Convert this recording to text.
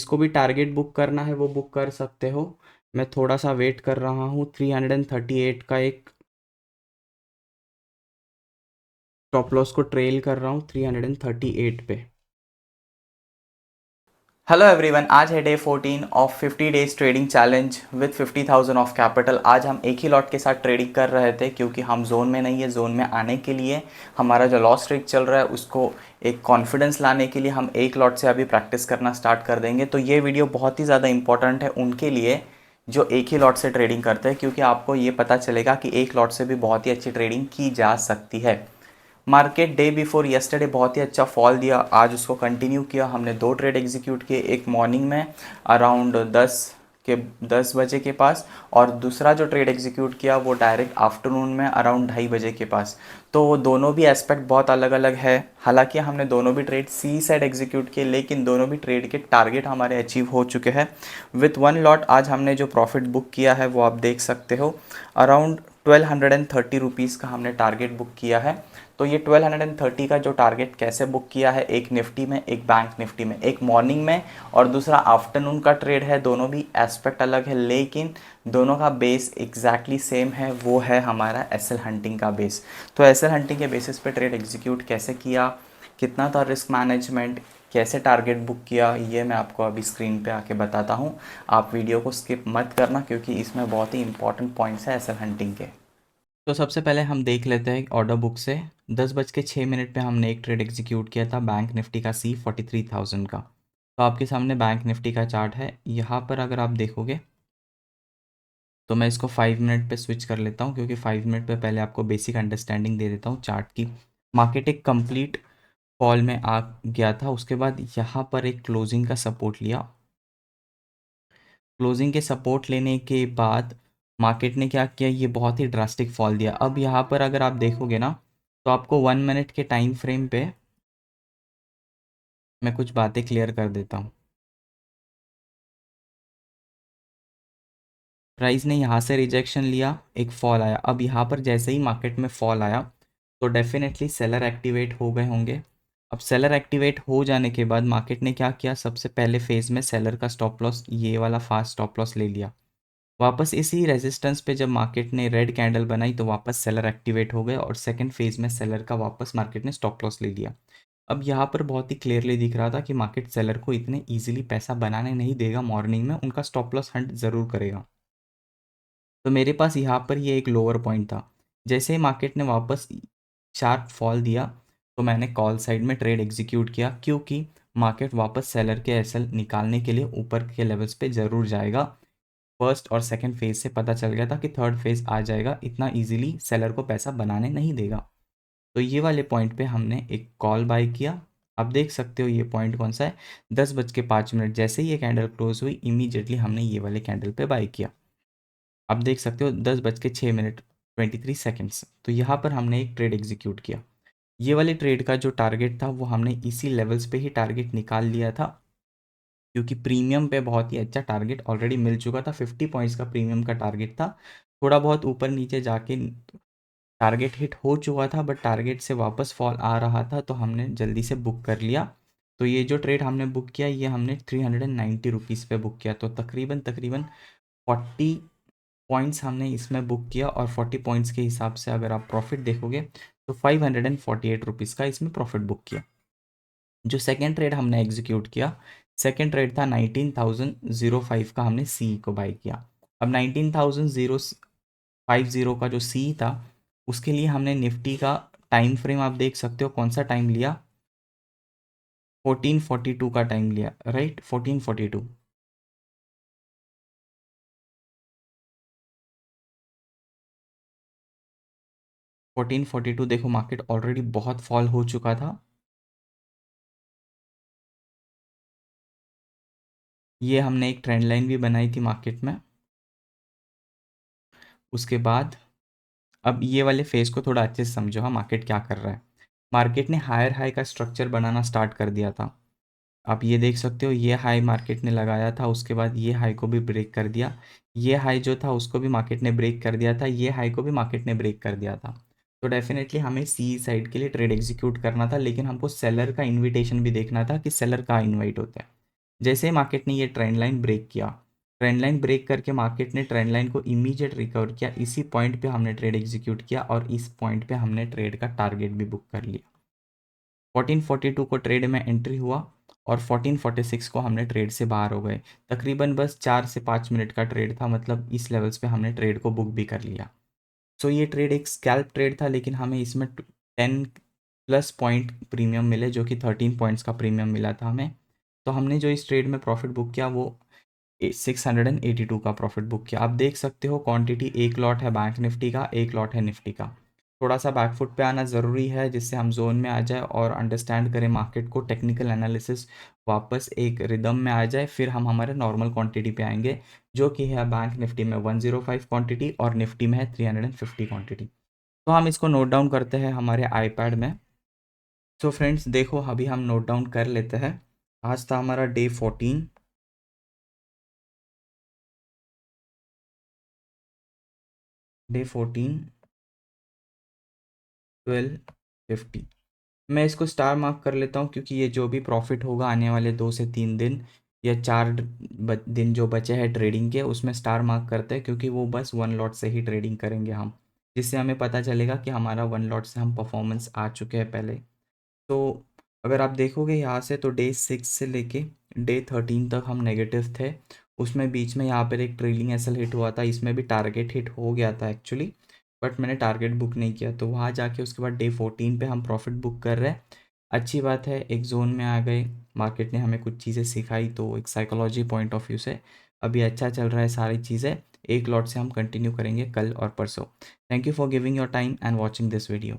जिसको भी target book करना है वो बुक कर सकते हो। मैं थोड़ा सा वेट कर रहा हूँ। 338 का एक स्टॉप लॉस को ट्रेल कर रहा हूँ 338 पे। हेलो एवरीवन, आज है day 14 of 50 days trading challenge with 50,000 of capital. आज हम एक ही लॉट के साथ ट्रेडिंग कर रहे थे क्योंकि हम जोन में नहीं है। जोन में आने के लिए हमारा जो लॉस स्ट्रीक चल रहा है उसको एक कॉन्फिडेंस लाने के लिए हम एक लॉट से अभी प्रैक्टिस करना स्टार्ट कर देंगे। तो ये वीडियो बहुत ही ज़्यादा इंपॉर्टेंट है उनके लिए जो एक ही लॉट से ट्रेडिंग करते हैं, क्योंकि आपको ये पता चलेगा कि एक लॉट से भी बहुत ही अच्छी ट्रेडिंग की जा सकती है। मार्केट डे बिफोर येस्टरडे बहुत ही अच्छा फॉल दिया, आज उसको कंटिन्यू किया। हमने दो ट्रेड एग्जीक्यूट किए, एक मॉर्निंग में अराउंड 10 बजे के पास, और दूसरा जो ट्रेड एग्जीक्यूट किया वो डायरेक्ट आफ्टरनून में अराउंड 2:30 बजे के पास। तो वो दोनों भी एस्पेक्ट बहुत अलग अलग है। हालांकि हमने दोनों भी ट्रेड सी साइड एग्जीक्यूट किए, लेकिन दोनों भी ट्रेड के टारगेट हमारे अचीव हो चुके हैं। विथ वन लॉट आज हमने जो प्रॉफिट बुक किया है वो आप देख सकते हो, अराउंड 1230 का हमने टारगेट बुक किया है। तो ये 1230 का जो टारगेट कैसे बुक किया है, एक निफ्टी में, एक बैंक निफ्टी में, एक मॉर्निंग में और दूसरा आफ्टरनून का ट्रेड है। दोनों भी एस्पेक्ट अलग है, लेकिन दोनों का बेस एग्जैक्टली सेम है, वो है हमारा एसएल हंटिंग का बेस। तो एसएल हंटिंग के बेसिस पे ट्रेड एग्जीक्यूट कैसे किया, कितना था रिस्क मैनेजमेंट, कैसे टारगेट बुक किया, ये मैं आपको अभी स्क्रीन पे आके बताता हूँ। आप वीडियो को स्किप मत करना क्योंकि इसमें बहुत ही इंपॉर्टेंट पॉइंट्स है एसएल हंटिंग के। तो सबसे पहले हम देख लेते हैं ऑर्डर बुक से। 10:06 पे हमने एक ट्रेड एग्जीक्यूट किया था बैंक निफ्टी का C43,000 का। तो आपके सामने बैंक निफ्टी का चार्ट है। यहाँ पर अगर आप देखोगे तो मैं इसको 5 मिनट पे स्विच कर लेता हूँ, क्योंकि 5 मिनट पे पहले आपको बेसिक अंडरस्टैंडिंग दे देता हूँ चार्ट की। मार्केट एक कंप्लीट फॉल में आ गया था, उसके बाद यहाँ पर एक क्लोजिंग का सपोर्ट लिया। क्लोजिंग के सपोर्ट लेने के बाद मार्केट ने क्या किया, ये बहुत ही ड्रास्टिक फॉल दिया। अब यहाँ पर अगर आप देखोगे ना, तो आपको 1 मिनट के टाइम फ्रेम पे मैं कुछ बातें क्लियर कर देता हूँ। प्राइस ने यहाँ से रिजेक्शन लिया, एक फॉल आया। अब यहाँ पर जैसे ही मार्केट में फॉल आया तो डेफिनेटली सेलर एक्टिवेट हो गए होंगे। अब सेलर एक्टिवेट हो जाने के बाद मार्केट ने क्या किया, सबसे पहले फेज में सेलर का स्टॉप लॉस, ये वाला फास्ट स्टॉप लॉस ले लिया। वापस इसी रेजिस्टेंस पे जब मार्केट ने रेड कैंडल बनाई तो वापस सेलर एक्टिवेट हो गए और सेकंड फेज में सेलर का वापस मार्केट ने स्टॉप लॉस ले लिया। अब यहाँ पर बहुत ही क्लियरली दिख रहा था कि मार्केट सेलर को इतने इजीली पैसा बनाने नहीं देगा, मॉर्निंग में उनका स्टॉप लॉस हंट ज़रूर करेगा। तो मेरे पास यहाँ पर ये एक लोअर पॉइंट था। जैसे ही मार्केट ने वापस शार्प फॉल दिया तो मैंने कॉल साइड में ट्रेड एग्जीक्यूट किया, क्योंकि मार्केट वापस सेलर के एसएल निकालने के लिए ऊपर के लेवल्स पे ज़रूर जाएगा। फर्स्ट और सेकंड फेज से पता चल गया था कि थर्ड फेज आ जाएगा, इतना इजीली सेलर को पैसा बनाने नहीं देगा। तो ये वाले पॉइंट पे हमने एक कॉल बाय किया। आप देख सकते हो ये पॉइंट कौन सा है, 10:05। जैसे ही ये कैंडल क्लोज हुई इमीडिएटली हमने ये वाले कैंडल पे बाय किया। आप देख सकते हो 10:06 23 सेकेंड्स। तो यहाँ पर हमने एक ट्रेड एग्जीक्यूट किया। ये वाले ट्रेड का जो टारगेट था वो हमने इसी लेवल्स पे ही टारगेट निकाल लिया था, क्योंकि प्रीमियम पे बहुत ही अच्छा टारगेट ऑलरेडी मिल चुका था। 50 पॉइंट्स का प्रीमियम का टारगेट था। थोड़ा बहुत ऊपर नीचे जाके टारगेट हिट हो चुका था, बट टारगेट से वापस फॉल आ रहा था तो हमने जल्दी से बुक कर लिया। तो ये जो ट्रेड हमने बुक किया ये हमने 390 रुपीज़ पे बुक किया। तो तकरीबन तकरीबन 40 पॉइंट्स हमने इसमें बुक किया, और 40 पॉइंट्स के हिसाब से अगर आप प्रॉफिट देखोगे तो 548 रुपीज़ का इसमें प्रॉफिट बुक किया। जो सेकेंड ट्रेड हमने एग्जीक्यूट किया, सेकेंड ट्रेड था 19,005 का, हमने सी को बाई किया। अब 19,050 का जो सी था उसके लिए हमने निफ्टी का टाइम फ्रेम आप देख सकते हो कौन सा टाइम लिया, 1442 का टाइम लिया, राइट, 1442। 1442 देखो मार्केट ऑलरेडी बहुत फॉल हो चुका था। ये हमने एक ट्रेंड लाइन भी बनाई थी मार्केट में। उसके बाद अब ये वाले फेज को थोड़ा अच्छे से समझो, हाँ मार्केट क्या कर रहा है। मार्केट ने हायर हाई का स्ट्रक्चर बनाना स्टार्ट कर दिया था। आप ये देख सकते हो, ये हाई मार्केट ने लगाया था, उसके बाद ये हाई को भी ब्रेक कर दिया। ये हाई जो था उसको भी मार्केट ने ब्रेक कर दिया था, ये हाई को भी मार्केट ने ब्रेक कर दिया था। तो डेफिनेटली हमें सी साइड के लिए ट्रेड एग्जीक्यूट करना था, लेकिन हमको सेलर का इन्विटेशन भी देखना था कि सेलर कहाँ इन्वाइट होता है। जैसे ही मार्केट ने ये ट्रेंड लाइन ब्रेक किया, ट्रेंड लाइन ब्रेक करके मार्केट ने ट्रेंड लाइन को इमीडिएट रिकवर किया, इसी पॉइंट पे हमने ट्रेड एग्जीक्यूट किया और इस पॉइंट पे हमने ट्रेड का टारगेट भी बुक कर लिया। 1442 को ट्रेड में एंट्री हुआ और 1446 को हमने ट्रेड से बाहर हो गए। तकरीबन बस 4 से 5 मिनट का ट्रेड था, मतलब इस लेवल्स पे हमने ट्रेड को बुक भी कर लिया। सो ये ट्रेड एक स्कैल्प ट्रेड था, लेकिन हमें इसमें 10+ पॉइंट प्रीमियम मिले, जो कि 13 पॉइंट्स का प्रीमियम मिला था हमें। तो हमने जो इस ट्रेड में प्रॉफिट बुक किया वो 682 का प्रॉफिट बुक किया। आप देख सकते हो क्वांटिटी, एक लॉट है बैंक निफ्टी का, एक लॉट है निफ्टी का। थोड़ा सा बैकफुट पे आना ज़रूरी है जिससे हम जोन में आ जाए और अंडरस्टैंड करें मार्केट को, टेक्निकल एनालिसिस वापस एक रिदम में आ जाए, फिर हम हमारे नॉर्मल क्वांटिटी पे आएंगे, जो कि है बैंक निफ्टी में 105 क्वांटिटी और निफ्टी में है 350 क्वांटिटी। तो हम इसको नोट डाउन करते हैं हमारे आईपैड में। सो फ्रेंड्स देखो, अभी हम नोट डाउन कर लेते हैं। आज था हमारा डे 14। डे 14 12:50। मैं इसको स्टार मार्क कर लेता हूँ क्योंकि ये जो भी प्रॉफिट होगा आने वाले 2 से 3 दिन या 4 दिन जो बचे हैं ट्रेडिंग के, उसमें स्टार मार्क करते हैं, क्योंकि वो बस वन लॉट से ही ट्रेडिंग करेंगे हम, जिससे हमें पता चलेगा कि हमारा वन लॉट से हम परफॉर्मेंस आ चुके हैं पहले। तो अगर आप देखोगे यहाँ से, तो डे 6 से लेके डे 13 तक हम नेगेटिव थे। उसमें बीच में यहाँ पर एक ट्रेलिंग एसएल हिट हुआ था, इसमें भी टारगेट हिट हो गया था एक्चुअली, बट मैंने टारगेट बुक नहीं किया। तो वहाँ जाके उसके बाद डे 14 पे हम प्रॉफिट बुक कर रहे हैं। अच्छी बात है, एक जोन में आ गए, मार्केट ने हमें कुछ चीज़ें सिखाई, तो एक साइकोलॉजी पॉइंट ऑफ व्यू से अभी अच्छा चल रहा है सारी चीज़ें। एक लॉट से हम कंटिन्यू करेंगे कल और परसों। Thank you for giving your time and watching this video.